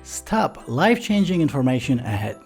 Stop life-changing information ahead.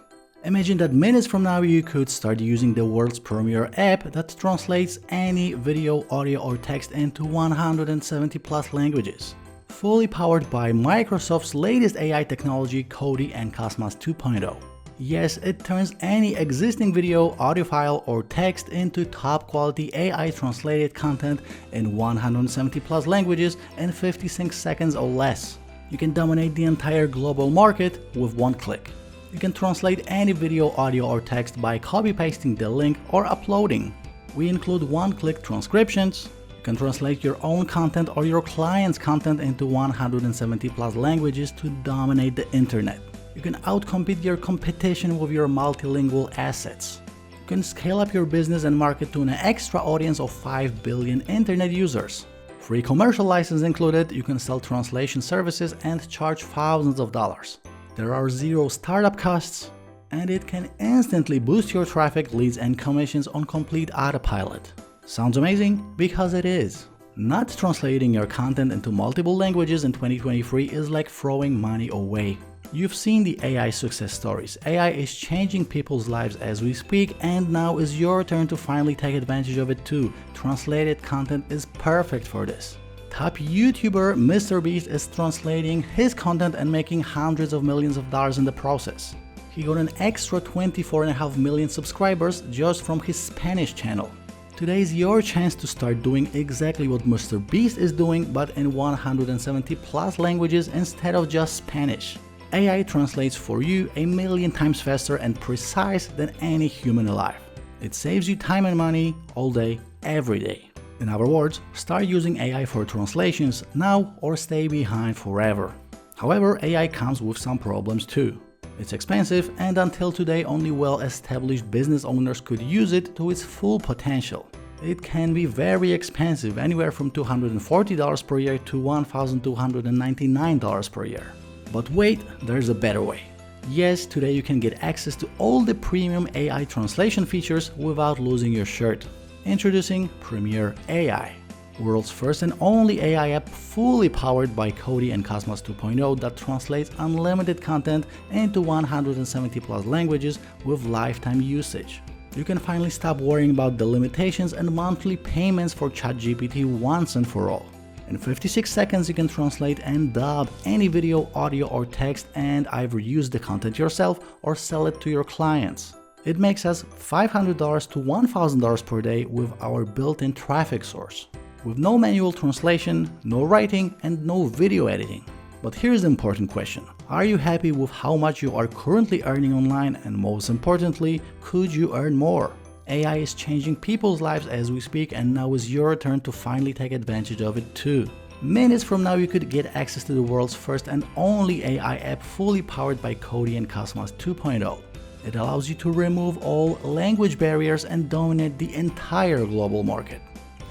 Imagine that minutes from now you could start using the world's premier app that translates any video, audio or text into 170 plus languages. Fully powered by Microsoft's latest AI technology, Cody and Cosmos 2.0. Yes, it turns any existing video, audio file or text into top quality AI translated content in 170 plus languages in 56 seconds or less. You can dominate the entire global market with one click. You can translate any video, audio or text by copy-pasting the link or uploading. We include one-click transcriptions. You can translate your own content or your client's content into 170 plus languages to dominate the internet. You can outcompete your competition with your multilingual assets. You can scale up your business and market to an extra audience of 5 billion internet users. Free commercial license included, you can sell translation services and charge thousands of dollars. There are zero startup costs, and it can instantly boost your traffic, leads and commissions on complete autopilot. Sounds amazing? Because it is. Not translating your content into multiple languages in 2023 is like throwing money away. You've seen the AI success stories. AI is changing people's lives as we speak, and now is your turn to finally take advantage of it too. Translated content is perfect for this. Top YouTuber MrBeast is translating his content and making hundreds of millions of dollars in the process. He got an extra 24.5 million subscribers just from his Spanish channel. Today is your chance to start doing exactly what MrBeast is doing, but in 170 plus languages instead of just Spanish. AI translates for you 1,000,000 times faster and precise than any human alive. It saves you time and money all day, every day. In other words, start using AI for translations now or stay behind forever. However, AI comes with some problems too. It's expensive, and until today only well-established business owners could use it to its full potential. It can be very expensive, anywhere from $240 per year to $1,299 per year. But wait, there's a better way. Yes, today you can get access to all the premium AI translation features without losing your shirt. Introducing PremierAI, world's first and only AI app fully powered by Cody and Cosmos 2.0 that translates unlimited content into 170 plus languages with lifetime usage. You can finally stop worrying about the limitations and monthly payments for ChatGPT once and for all. In 56 seconds, you can translate and dub any video, audio or text and either use the content yourself or sell it to your clients. It makes us $500 to $1,000 per day with our built-in traffic source. With no manual translation, no writing and no video editing. But here's the important question. Are you happy with how much you are currently earning online, and most importantly, could you earn more? AI is changing people's lives as we speak, and now is your turn to finally take advantage of it too. Minutes from now you could get access to the world's first and only AI app fully powered by Cody and Cosmos 2.0. It allows you to remove all language barriers and dominate the entire global market.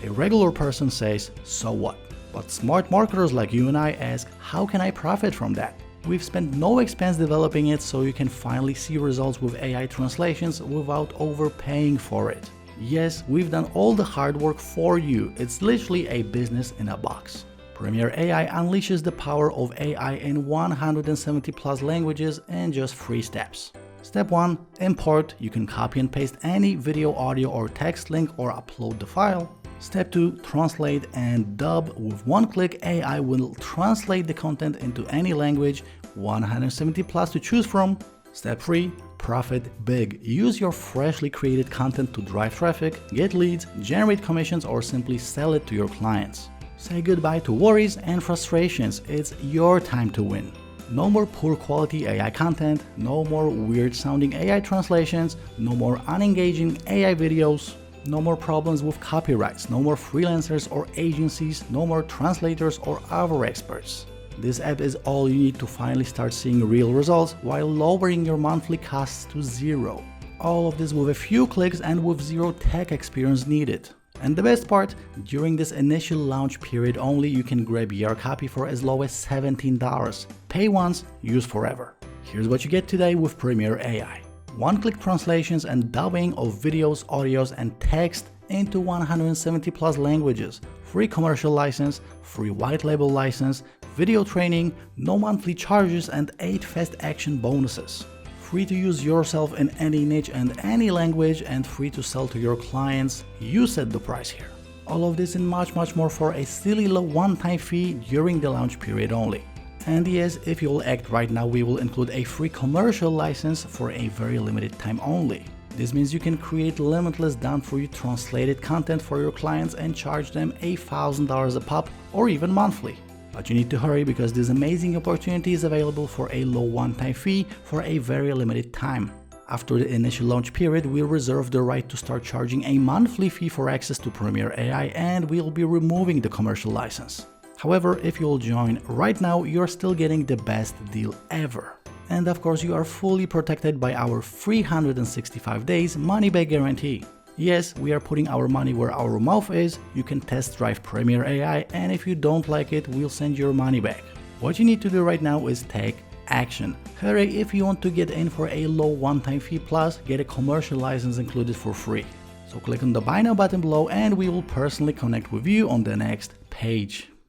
A regular person says, so what? But smart marketers like you and I ask, how can I profit from that? We've spent no expense developing it, so you can finally see results with AI translations without overpaying for it. Yes, we've done all the hard work for you. It's literally a business in a box. PremierAI unleashes the power of AI in 170 plus languages in just 3 steps. Step 1. Import. You can copy and paste any video, audio or text link or upload the file. Step 2. Translate and dub. With one click, AI will translate the content into any language, 170 plus to choose from. Step 3. Profit big. Use your freshly created content to drive traffic, get leads, generate commissions or simply sell it to your clients. Say goodbye to worries and frustrations. It's your time to win. No more poor quality AI content, no more weird sounding AI translations, no more unengaging AI videos. No more problems with copyrights, no more freelancers or agencies, no more translators or other experts. This app is all you need to finally start seeing real results while lowering your monthly costs to 0. All of this with a few clicks and with zero tech experience needed. And the best part, during this initial launch period only, you can grab your copy for as low as $17. Pay once, use forever. Here's what you get today with PremierAI. One-click translations and dubbing of videos, audios and text into 170 plus languages, free commercial license, free white label license, video training, no monthly charges, and 8 fast action bonuses. Free to use yourself in any niche and any language, and free to sell to your clients. You set the price here. All of this and much more for a silly low one-time fee during the launch period only. And yes, if you will act right now, we will include a free commercial license for a very limited time only. This means you can create limitless done-for-you translated content for your clients and charge them $1,000 a pop or even monthly. But you need to hurry because this amazing opportunity is available for a low one-time fee for a very limited time. After the initial launch period, we'll reserve the right to start charging a monthly fee for access to PremierAI, and we'll be removing the commercial license. However, if you'll join right now, you're still getting the best deal ever. And of course, you are fully protected by our 365 days money-back guarantee. Yes, we are putting our money where our mouth is. You can test drive PremierAI, and if you don't like it, we'll send your money back. What you need to do right now is take action. Hurry if you want to get in for a low one-time fee plus get a commercial license included for free. So click on the Buy Now button below and we will personally connect with you on the next page.